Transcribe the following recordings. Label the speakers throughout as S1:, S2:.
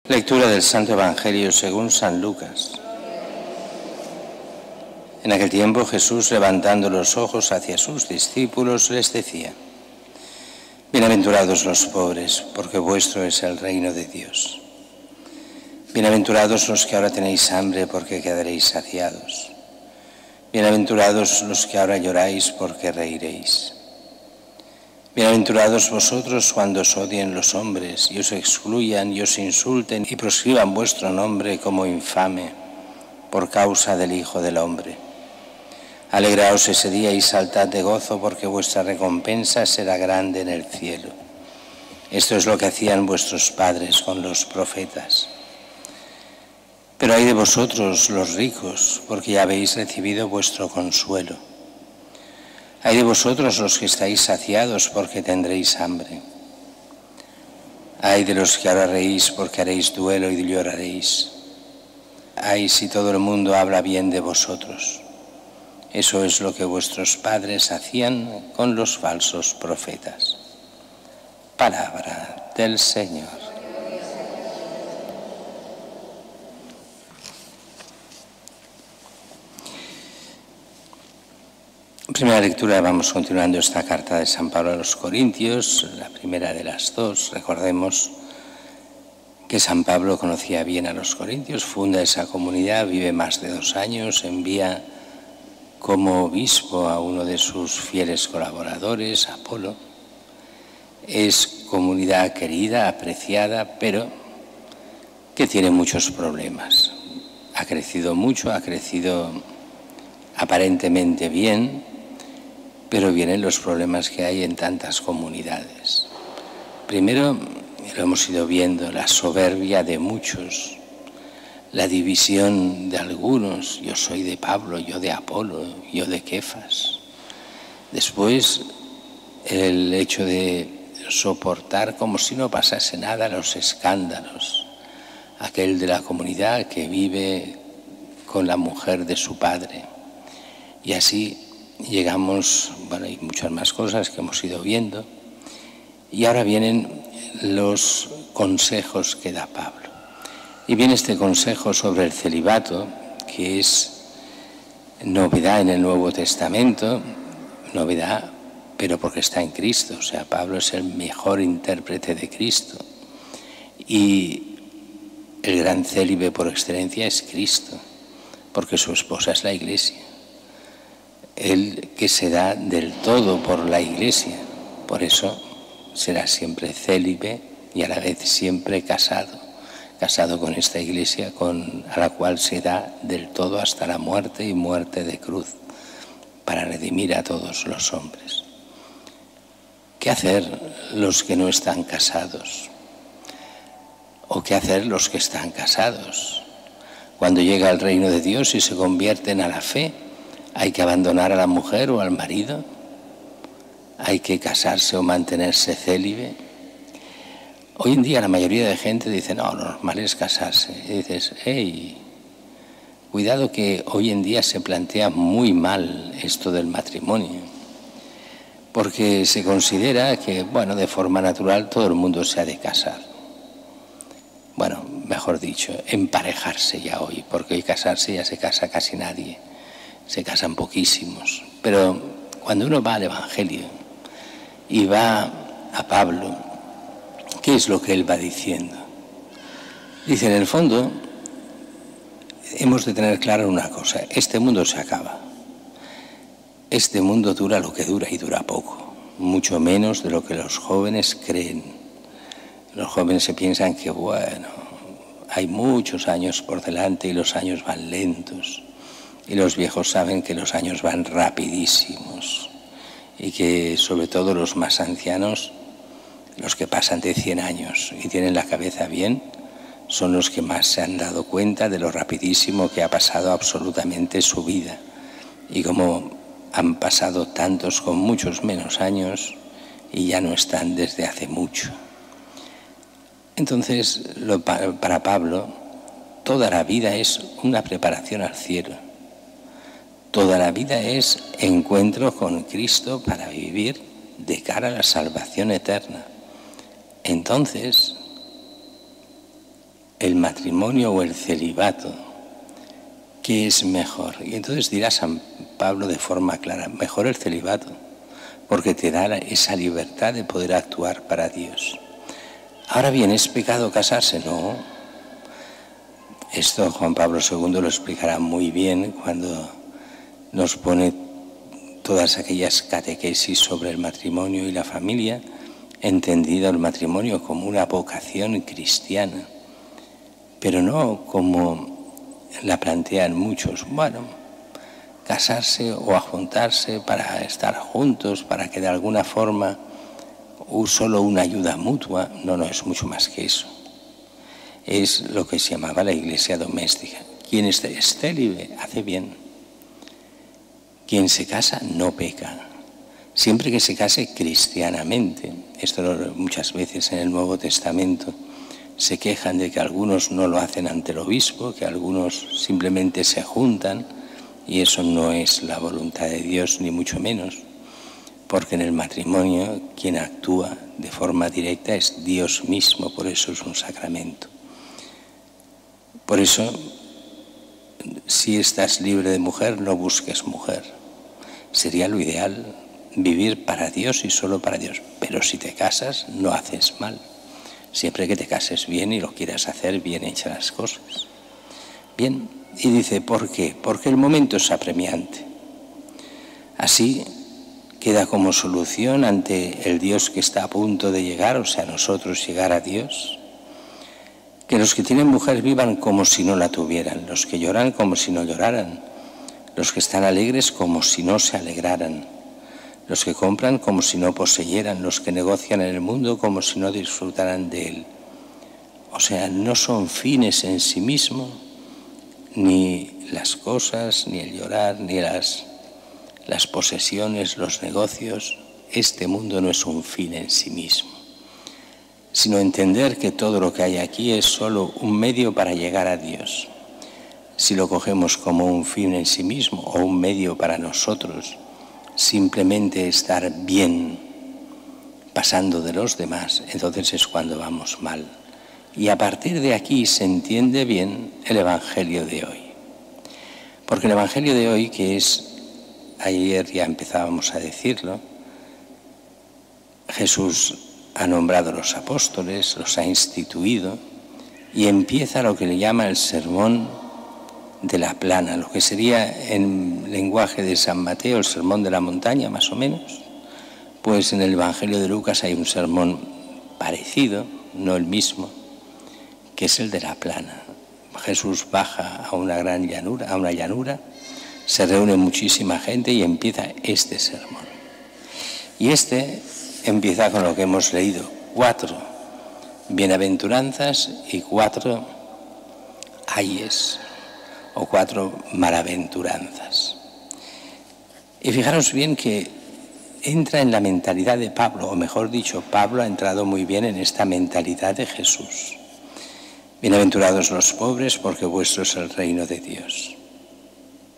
S1: Lectura del Santo Evangelio según San Lucas. En aquel tiempo Jesús, levantando los ojos hacia sus discípulos, les decía: Bienaventurados los pobres, porque vuestro es el reino de Dios. Bienaventurados los que ahora tenéis hambre, porque quedaréis saciados. Bienaventurados los que ahora lloráis, porque reiréis. Bienaventurados vosotros cuando os odien los hombres y os excluyan y os insulten y proscriban vuestro nombre como infame por causa del Hijo del Hombre. Alegraos ese día y saltad de gozo, porque vuestra recompensa será grande en el cielo. Esto es lo que hacían vuestros padres con los profetas. Pero ay de vosotros los ricos, porque ya habéis recibido vuestro consuelo. Ay de vosotros los que estáis saciados, porque tendréis hambre. Ay de los que ahora reís, porque haréis duelo y lloraréis. Ay si todo el mundo habla bien de vosotros. Eso es lo que vuestros padres hacían con los falsos profetas. Palabra del Señor. Primera lectura, vamos continuando esta carta de San Pablo a los Corintios, la primera de las dos. Recordemos que San Pablo conocía bien a los corintios, funda esa comunidad, vive más de 2 años, envía como obispo a uno de sus fieles colaboradores, Apolo. Es comunidad querida, apreciada, pero que tiene muchos problemas. Ha crecido mucho, ha crecido aparentemente bien, pero vienen los problemas que hay en tantas comunidades. Primero, lo hemos ido viendo, la soberbia de muchos, la división de algunos, yo soy de Pablo, yo de Apolo, yo de Kefas. Después, el hecho de soportar como si no pasase nada los escándalos, aquel de la comunidad que vive con la mujer de su padre. Y así llegamos, bueno, hay muchas más cosas que hemos ido viendo, y ahora vienen los consejos que da Pablo. Y viene este consejo sobre el celibato, que es novedad en el Nuevo Testamento, novedad, pero porque está en Cristo. O sea, Pablo es el mejor intérprete de Cristo. Y el gran célibe por excelencia es Cristo, porque su esposa es la Iglesia. Él que se da del todo por la Iglesia, por eso será siempre célibe y a la vez siempre casado con esta Iglesia a la cual se da del todo hasta la muerte y muerte de cruz, para redimir a todos los hombres. ¿Qué hacer los que no están casados? ¿O qué hacer los que están casados? Cuando llega el reino de Dios y se convierten a la fe, ¿hay que abandonar a la mujer o al marido? ¿Hay que casarse o mantenerse célibe? Hoy en día la mayoría de gente dice, no, lo normal es casarse. Y dices, hey, cuidado que hoy en día se plantea muy mal esto del matrimonio, porque se considera que, bueno, de forma natural todo el mundo se ha de casar. Bueno, mejor dicho, emparejarse ya hoy, porque hoy casarse ya se casa casi nadie. Se casan poquísimos, pero cuando uno va al Evangelio y va a Pablo, ¿qué es lo que él va diciendo? Dice, en el fondo, hemos de tener claro una cosa: este mundo se acaba. Este mundo dura lo que dura y dura poco, mucho menos de lo que los jóvenes creen. Los jóvenes se piensan que, bueno, hay muchos años por delante y los años van lentos. Y los viejos saben que los años van rapidísimos y que sobre todo los más ancianos, los que pasan de 100 años y tienen la cabeza bien, son los que más se han dado cuenta de lo rapidísimo que ha pasado absolutamente su vida. Y como han pasado tantos con muchos menos años y ya no están desde hace mucho. Entonces, para Pablo, toda la vida es una preparación al cielo. Toda la vida es encuentro con Cristo para vivir de cara a la salvación eterna. Entonces, el matrimonio o el celibato, ¿qué es mejor? Y entonces dirá San Pablo de forma clara, mejor el celibato, porque te da esa libertad de poder actuar para Dios. Ahora bien, ¿es pecado casarse? No. Esto Juan Pablo II lo explicará muy bien cuando nos pone todas aquellas catequesis sobre el matrimonio y la familia, entendido el matrimonio como una vocación cristiana, pero no como la plantean muchos. Bueno, casarse o ajuntarse para estar juntos, para que de alguna forma solo una ayuda mutua. No, es mucho más que eso. Es lo que se llamaba la iglesia doméstica. Quien es célibe hace bien. Quien se casa no peca. Siempre que se case cristianamente. Esto muchas veces en el Nuevo Testamento se quejan de que algunos no lo hacen ante el obispo, que algunos simplemente se juntan, y eso no es la voluntad de Dios, ni mucho menos, porque en el matrimonio quien actúa de forma directa es Dios mismo, por eso es un sacramento. Por eso, si estás libre de mujer, no busques mujer. Sería lo ideal, vivir para Dios y solo para Dios. Pero si te casas, no haces mal. Siempre que te cases bien y lo quieras hacer bien hechas las cosas. Bien, y dice, ¿por qué? Porque el momento es apremiante. Así queda como solución ante el Dios que está a punto de llegar, o sea, nosotros llegar a Dios, que los que tienen mujer vivan como si no la tuvieran, los que lloran como si no lloraran, los que están alegres como si no se alegraran, los que compran como si no poseyeran, los que negocian en el mundo como si no disfrutaran de él. O sea, no son fines en sí mismos, ni las cosas, ni el llorar, ni las posesiones, los negocios. Este mundo no es un fin en sí mismo, sino entender que todo lo que hay aquí es solo un medio para llegar a Dios. Si lo cogemos como un fin en sí mismo o un medio para nosotros, simplemente estar bien, pasando de los demás, entonces es cuando vamos mal. Y a partir de aquí se entiende bien el Evangelio de hoy. Porque el Evangelio de hoy, que es, ayer ya empezábamos a decirlo, Jesús ha nombrado a los apóstoles, los ha instituido y empieza lo que le llama el sermón de la plana, lo que sería en lenguaje de San Mateo el sermón de la montaña, más o menos. Pues en el Evangelio de Lucas hay un sermón parecido, no el mismo, que es el de la plana. Jesús baja a una gran llanura, a una llanura, se reúne muchísima gente y empieza este sermón. Y este empieza con lo que hemos leído, 4 bienaventuranzas y 4 ayes, o 4 malaventuranzas. Y fijaros bien que entra en la mentalidad de Pablo, o mejor dicho, Pablo ha entrado muy bien en esta mentalidad de Jesús. Bienaventurados los pobres, porque vuestro es el reino de Dios.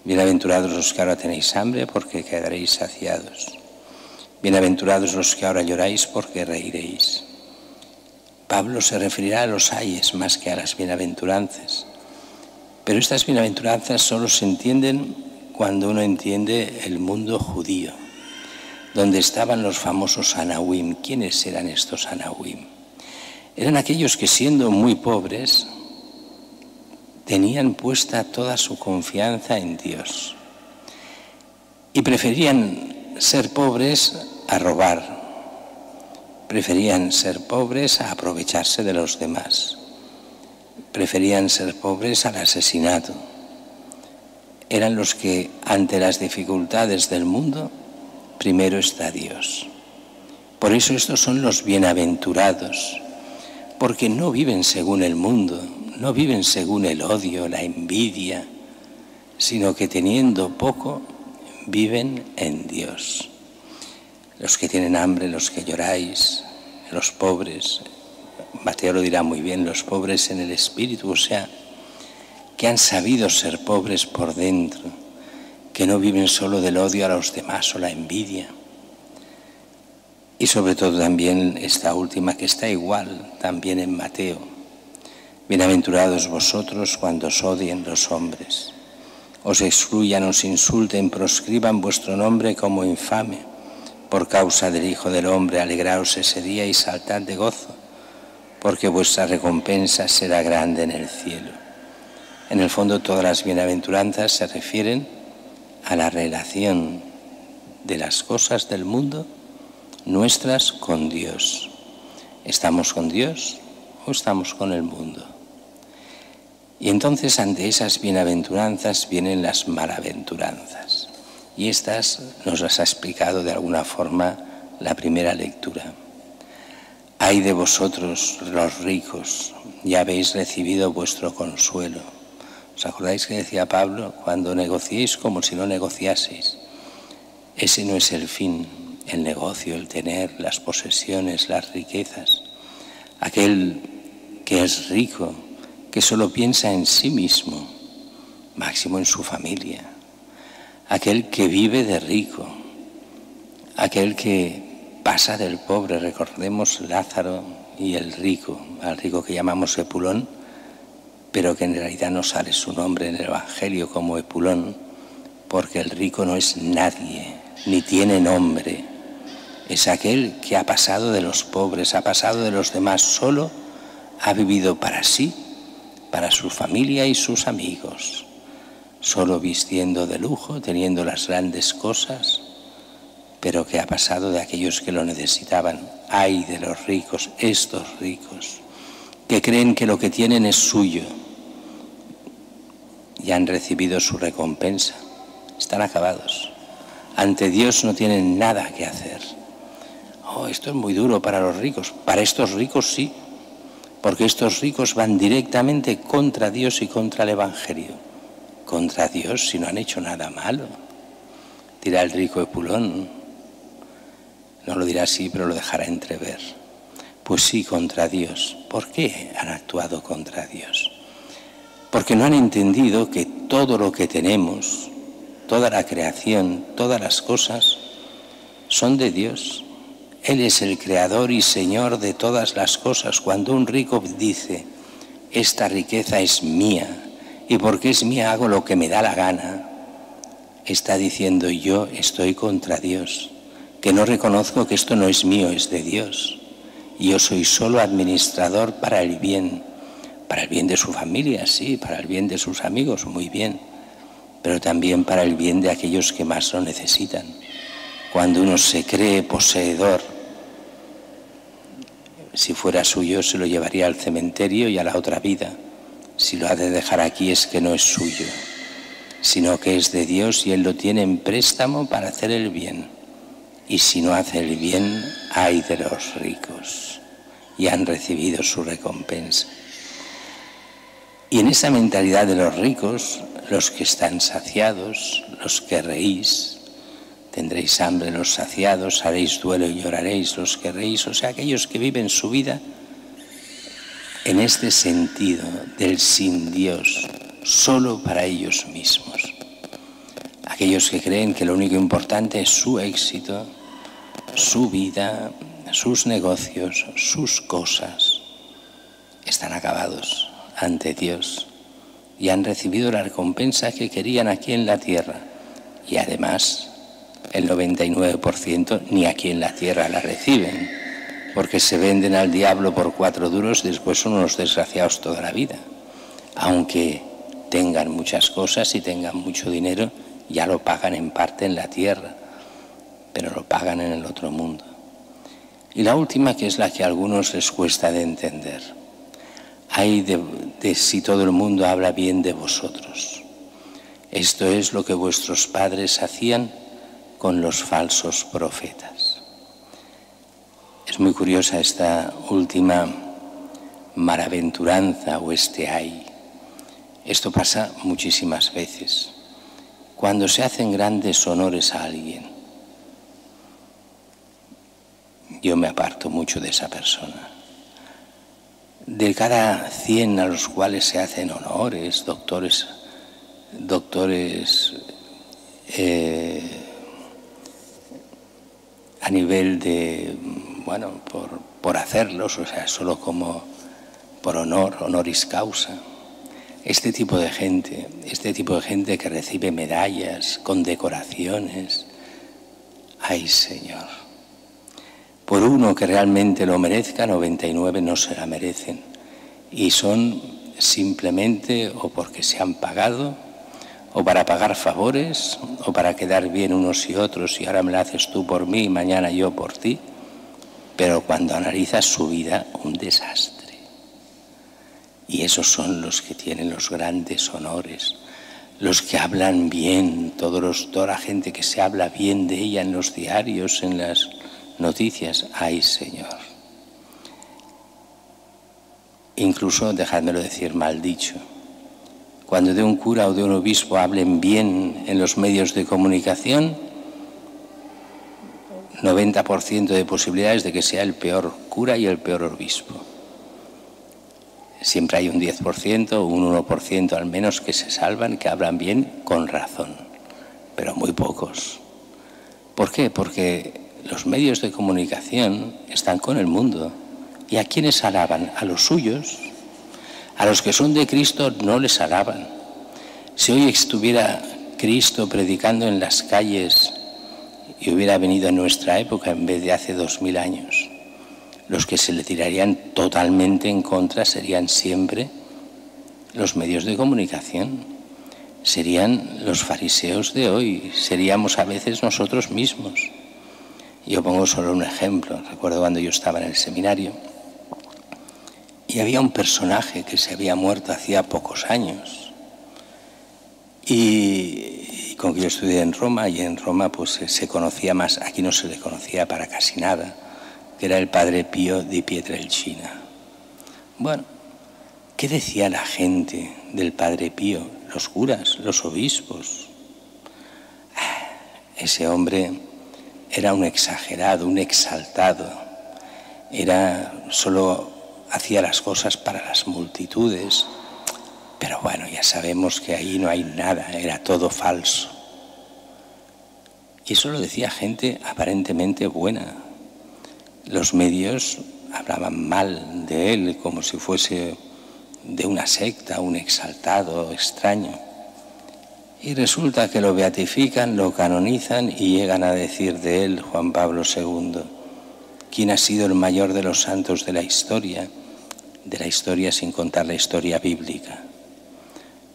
S1: Bienaventurados los que ahora tenéis hambre, porque quedaréis saciados. Bienaventurados los que ahora lloráis, porque reiréis. Pablo se referirá a los ayes más que a las bienaventuranzas. Pero estas bienaventuranzas solo se entienden cuando uno entiende el mundo judío, donde estaban los famosos anahuim. ¿Quiénes eran estos anahuim? Eran aquellos que, siendo muy pobres, tenían puesta toda su confianza en Dios y preferían ser pobres a robar, preferían ser pobres a aprovecharse de los demás, preferían ser pobres al asesinato. Eran los que, ante las dificultades del mundo, primero está Dios. Por eso estos son los bienaventurados, porque no viven según el mundo, no viven según el odio, la envidia, sino que teniendo poco, viven en Dios. Los que tienen hambre, los que lloráis, los pobres, Mateo lo dirá muy bien, los pobres en el espíritu, o sea, que han sabido ser pobres por dentro, que no viven solo del odio a los demás o la envidia. Y sobre todo también esta última, que está igual también en Mateo, Bienaventurados vosotros cuando os odien los hombres, os excluyan, os insulten, proscriban vuestro nombre como infame. Por causa del Hijo del Hombre, alegraos ese día y saltad de gozo, porque vuestra recompensa será grande en el cielo. En el fondo, todas las bienaventuranzas se refieren a la relación de las cosas del mundo nuestras con Dios. ¿Estamos con Dios o estamos con el mundo? Y entonces, ante esas bienaventuranzas vienen las malaventuranzas. Y estas nos las ha explicado de alguna forma la primera lectura. Ay de vosotros los ricos, ya habéis recibido vuestro consuelo. ¿Os acordáis que decía Pablo? Cuando negociéis como si no negociaseis. Ese no es el fin, el negocio, el tener, las posesiones, las riquezas. Aquel que es rico, que solo piensa en sí mismo, máximo en su familia. Aquel que vive de rico, aquel que pasa del pobre. Recordemos Lázaro y el rico, al rico que llamamos Epulón, pero que en realidad no sale su nombre en el Evangelio como Epulón, porque el rico no es nadie, ni tiene nombre. Es aquel que ha pasado de los pobres, ha pasado de los demás, solo ha vivido para sí, para su familia y sus amigos, solo vistiendo de lujo, teniendo las grandes cosas, pero que ha pasado de aquellos que lo necesitaban. Ay de los ricos, estos ricos, que creen que lo que tienen es suyo y han recibido su recompensa. Están acabados. Ante Dios no tienen nada que hacer. Oh, esto es muy duro para los ricos. Para estos ricos sí, porque estos ricos van directamente contra Dios y contra el Evangelio. Contra Dios si no han hecho nada malo. Dirá el rico Epulón. No lo dirá así, pero lo dejará entrever. Pues sí, contra Dios. ¿Por qué han actuado contra Dios? Porque no han entendido que todo lo que tenemos, toda la creación, todas las cosas, son de Dios. Él es el creador y señor de todas las cosas. Cuando un rico dice, esta riqueza es mía, y porque es mía hago lo que me da la gana, está diciendo, yo estoy contra Dios, que no reconozco que esto no es mío, es de Dios. Y yo soy solo administrador para el bien de su familia, sí, para el bien de sus amigos, muy bien, pero también para el bien de aquellos que más lo necesitan. Cuando uno se cree poseedor, si fuera suyo se lo llevaría al cementerio y a la otra vida. Si lo ha de dejar aquí es que no es suyo, sino que es de Dios y Él lo tiene en préstamo para hacer el bien. Y si no hace el bien, ay de los ricos, y han recibido su recompensa. Y en esa mentalidad de los ricos, los que están saciados, los que reís, tendréis hambre los saciados, haréis duelo y lloraréis los que reís, o sea, aquellos que viven su vida en este sentido del sin Dios, solo para ellos mismos. Aquellos que creen que lo único importante es su éxito, su vida, sus negocios, sus cosas, están acabados ante Dios y han recibido la recompensa que querían aquí en la tierra. Y además, el 99% ni aquí en la tierra la reciben, porque se venden al diablo por 4 duros y después son unos desgraciados toda la vida. Aunque tengan muchas cosas y tengan mucho dinero, ya lo pagan en parte en la tierra, pero lo pagan en el otro mundo. Y la última, que es la que a algunos les cuesta de entender. Ay de si todo el mundo habla bien de vosotros. Esto es lo que vuestros padres hacían con los falsos profetas. Es muy curiosa esta última malaventuranza o este ay. Esto pasa muchísimas veces. Cuando se hacen grandes honores a alguien, yo me aparto mucho de esa persona. De cada 100 a los cuales se hacen honores, doctores a nivel de, bueno, por hacerlos, o sea, solo como por honor, honoris causa. Este tipo de gente que recibe medallas, condecoraciones. ¡Ay, Señor! Por uno que realmente lo merezca, 99 no se la merecen. Y son simplemente o porque se han pagado, o para pagar favores, o para quedar bien unos y otros, y ahora me lo haces tú por mí y mañana yo por ti. Pero cuando analizas su vida, un desastre. Y esos son los que tienen los grandes honores, los que hablan bien, toda la gente que se habla bien de ella en los diarios, en las noticias. ¡Ay, Señor! Incluso, dejádmelo decir mal dicho, cuando de un cura o de un obispo hablen bien en los medios de comunicación, 90% de posibilidades de que sea el peor cura y el peor obispo. Siempre hay un 10%, un 1% al menos que se salvan, que hablan bien con razón, pero muy pocos. ¿Por qué? Porque los medios de comunicación están con el mundo. ¿Y a quiénes alaban? A los suyos. A los que son de Cristo no les alaban. Si hoy estuviera Cristo predicando en las calles y hubiera venido en nuestra época en vez de hace 2000 años, los que se le tirarían totalmente en contra serían siempre los medios de comunicación, serían los fariseos de hoy, seríamos a veces nosotros mismos. Yo pongo solo un ejemplo. Recuerdo cuando yo estaba en el seminario y había un personaje que se había muerto hacía pocos años y con que yo estudié en Roma, y en Roma pues se conocía más, aquí no se le conocía para casi nada, que era el padre Pío di Pietrelcina. Bueno, ¿qué decía la gente del padre Pío? Los curas, los obispos. Ese hombre era un exagerado, un exaltado. Solo hacía las cosas para las multitudes. Pero bueno, ya sabemos que ahí no hay nada, era todo falso. Y eso lo decía gente aparentemente buena. Los medios hablaban mal de él como si fuese de una secta, un exaltado extraño. Y resulta que lo beatifican, lo canonizan y llegan a decir de él, Juan Pablo II, ¿quién ha sido el mayor de los santos de la historia sin contar la historia bíblica?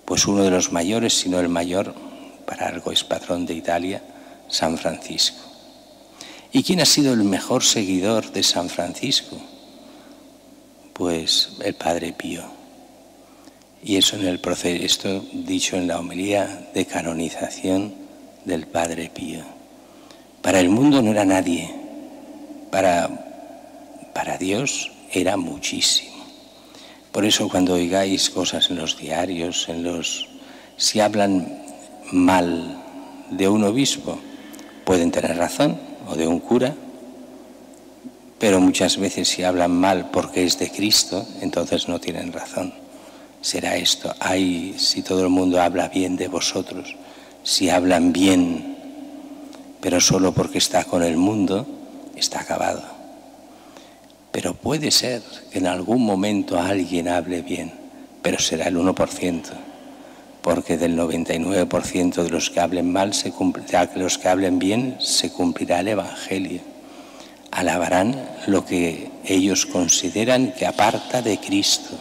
S1: Pues uno de los mayores, si no el mayor, para algo es patrón de Italia, San Francisco. ¿Y quién ha sido el mejor seguidor de San Francisco? Pues el padre Pío. Y eso esto dicho en la homilía de canonización del padre Pío. Para el mundo no era nadie, para Dios era muchísimo. Por eso cuando oigáis cosas en los diarios, si hablan mal de un obispo, pueden tener razón, o de un cura, pero muchas veces si hablan mal porque es de Cristo, entonces no tienen razón. Será esto: ay, si todo el mundo habla bien de vosotros, si hablan bien, pero solo porque está con el mundo, está acabado. Pero puede ser que en algún momento alguien hable bien, pero será el 1%, porque del 99% de los que hablen mal, de los que hablen bien, se cumplirá el Evangelio. Alabarán lo que ellos consideran que aparta de Cristo,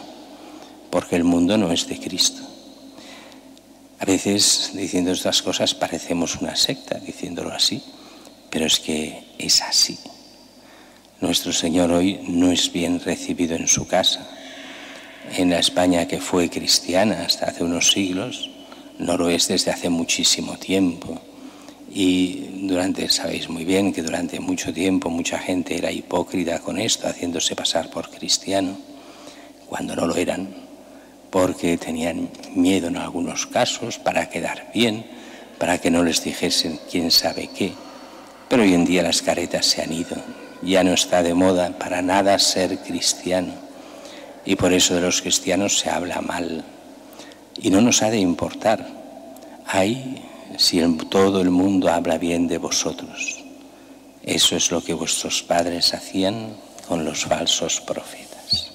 S1: porque el mundo no es de Cristo. A veces, diciendo estas cosas, parecemos una secta, diciéndolo así, pero es que es así. Nuestro Señor hoy no es bien recibido en su casa. En la España que fue cristiana hasta hace unos siglos, no lo es desde hace muchísimo tiempo. Y sabéis muy bien que durante mucho tiempo mucha gente era hipócrita con esto, haciéndose pasar por cristiano, cuando no lo eran, porque tenían miedo en algunos casos para quedar bien, para que no les dijesen quién sabe qué. Pero hoy en día las caretas se han ido, ya no está de moda para nada ser cristiano. Y por eso de los cristianos se habla mal. Y no nos ha de importar. Ay, si todo el mundo habla bien de vosotros. Eso es lo que vuestros padres hacían con los falsos profetas.